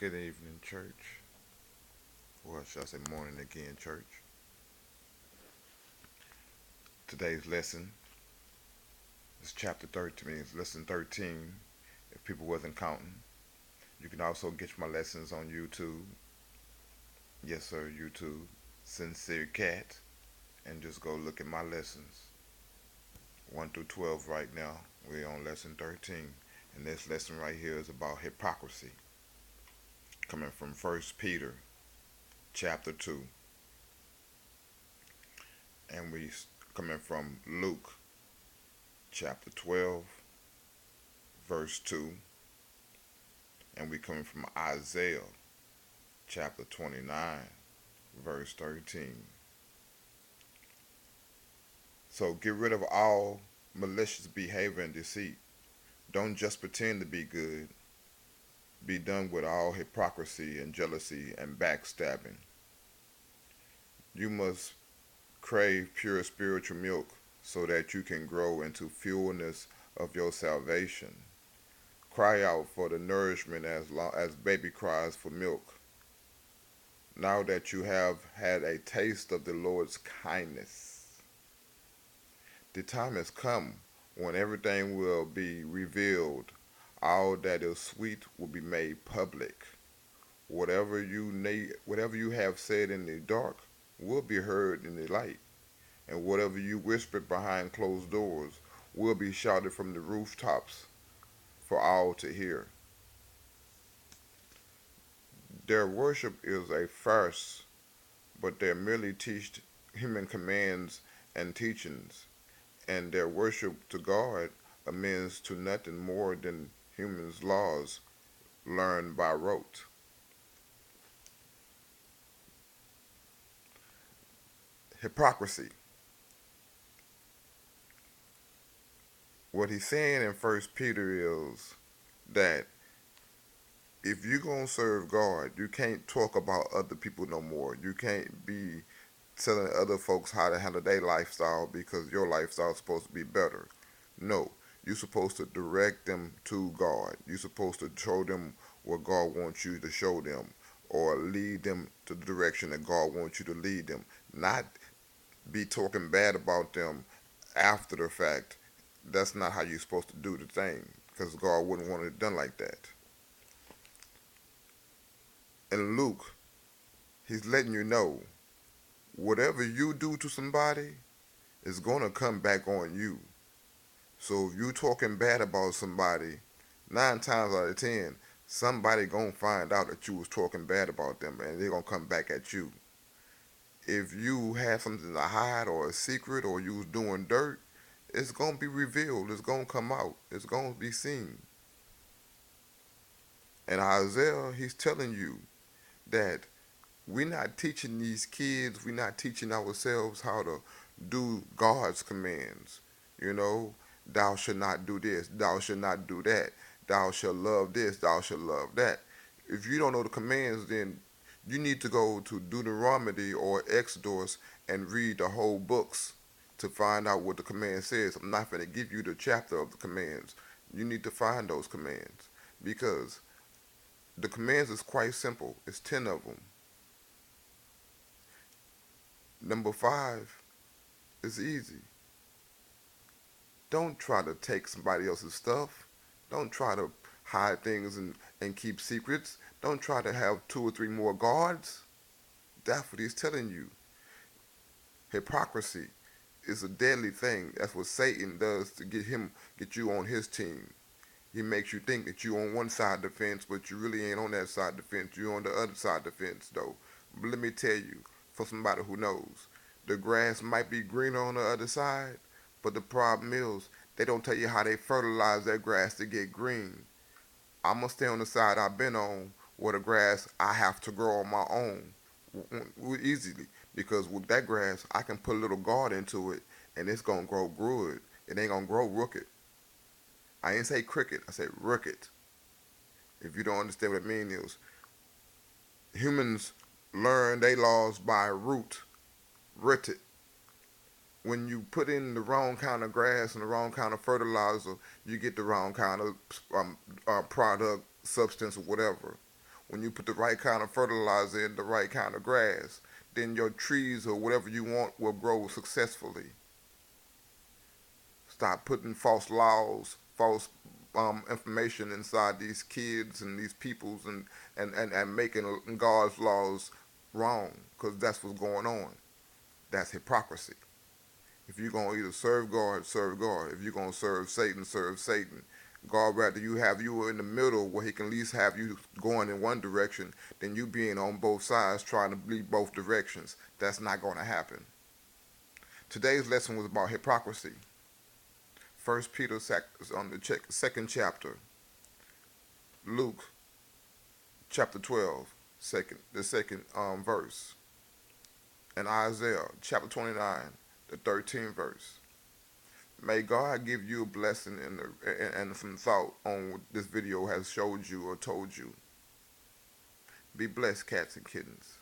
Good evening, church. Or should I say morning again, church. Today's lesson is chapter 13. It's lesson 13, if people wasn't counting. You can also get my lessons on YouTube. Yes, sir, YouTube. Sincere Cat. And just go look at my lessons. 1 through 12 right now. We're on lesson 13. And this lesson right here is about hypocrisy. Coming from First Peter chapter 2. And we coming from Luke chapter 12 verse 2, and we coming from Isaiah chapter 29 verse 13. So get rid of all malicious behavior and deceit. Don't just pretend to be good. Be done with all hypocrisy and jealousy and backstabbing. You must crave pure spiritual milk so that you can grow into fullness of your salvation. Cry out for the nourishment as baby cries for milk. Now that you have had a taste of the Lord's kindness, the time has come when everything will be revealed. All that is sweet will be made public. Whatever you have said in the dark will be heard in the light, and whatever you whispered behind closed doors will be shouted from the rooftops for all to hear. Their worship is a farce, but they merely teach human commands and teachings, and their worship to God amounts to nothing more than humans' laws learned by rote. Hypocrisy. What he's saying in First Peter is that if you're gonna serve God, you can't talk about other people no more. You can't be telling other folks how to handle their lifestyle because your lifestyle is supposed to be better. No, you're supposed to direct them to God. You're supposed to show them what God wants you to show them, or lead them to the direction that God wants you to lead them. Not be talking bad about them after the fact. That's not how you're supposed to do the thing, because God wouldn't want it done like that. In Luke, he's letting you know whatever you do to somebody is going to come back on you. So if you talking bad about somebody, 9 times out of 10, somebody gonna find out that you was talking bad about them, and they're gonna come back at you. If you have something to hide or a secret, or you was doing dirt, it's gonna be revealed. It's gonna come out. It's gonna be seen. And Isaiah, he's telling you that we're not teaching these kids, we're not teaching ourselves how to do God's commands. You know, thou shalt not do this, thou shalt not do that, thou shalt love this, thou shalt love that. If you don't know the commands, then you need to go to Deuteronomy or Exodus and read the whole books to find out what the command says. I'm not going to give you the chapter of the commands. You need to find those commands because the commands is quite simple. It's 10 of them. Number 5 is easy. Don't try to take somebody else's stuff. Don't try to hide things and keep secrets. Don't try to have 2 or 3 more guards. That's what he's telling you. Hypocrisy is a deadly thing. That's what Satan does to get you on his team. He makes you think that you're on one side of the fence, but you really ain't on that side of the fence. You're on the other side of the fence, though. But let me tell you, for somebody who knows, the grass might be greener on the other side, but the problem is they don't tell you how they fertilize that grass to get green. I'm gonna stay on the side I've been on, where the grass I have to grow on my own easily, because with that grass I can put a little guard into it, and it's gonna grow good. It ain't gonna grow rooked. I ain't say cricket, I said rooked. If you don't understand what it means, is humans learn their laws by rooted. When you put in the wrong kind of grass and the wrong kind of fertilizer, you get the wrong kind of product, substance, or whatever. When you put the right kind of fertilizer in, the right kind of grass, then your trees or whatever you want will grow successfully. Stop putting false laws, false information inside these kids and these peoples, and making God's laws wrong, because that's what's going on. That's hypocrisy. If you're going to either serve God, serve God. If you're going to serve Satan, serve Satan. God rather you have you in the middle where he can at least have you going in one direction than you being on both sides trying to bleed both directions. That's not going to happen. Today's lesson was about hypocrisy. First Peter on the second chapter, Luke chapter 12, the second verse, and Isaiah chapter 29, the 13th verse. May God give you a blessing and some thought on what this video has showed you or told you. Be blessed, cats and kittens.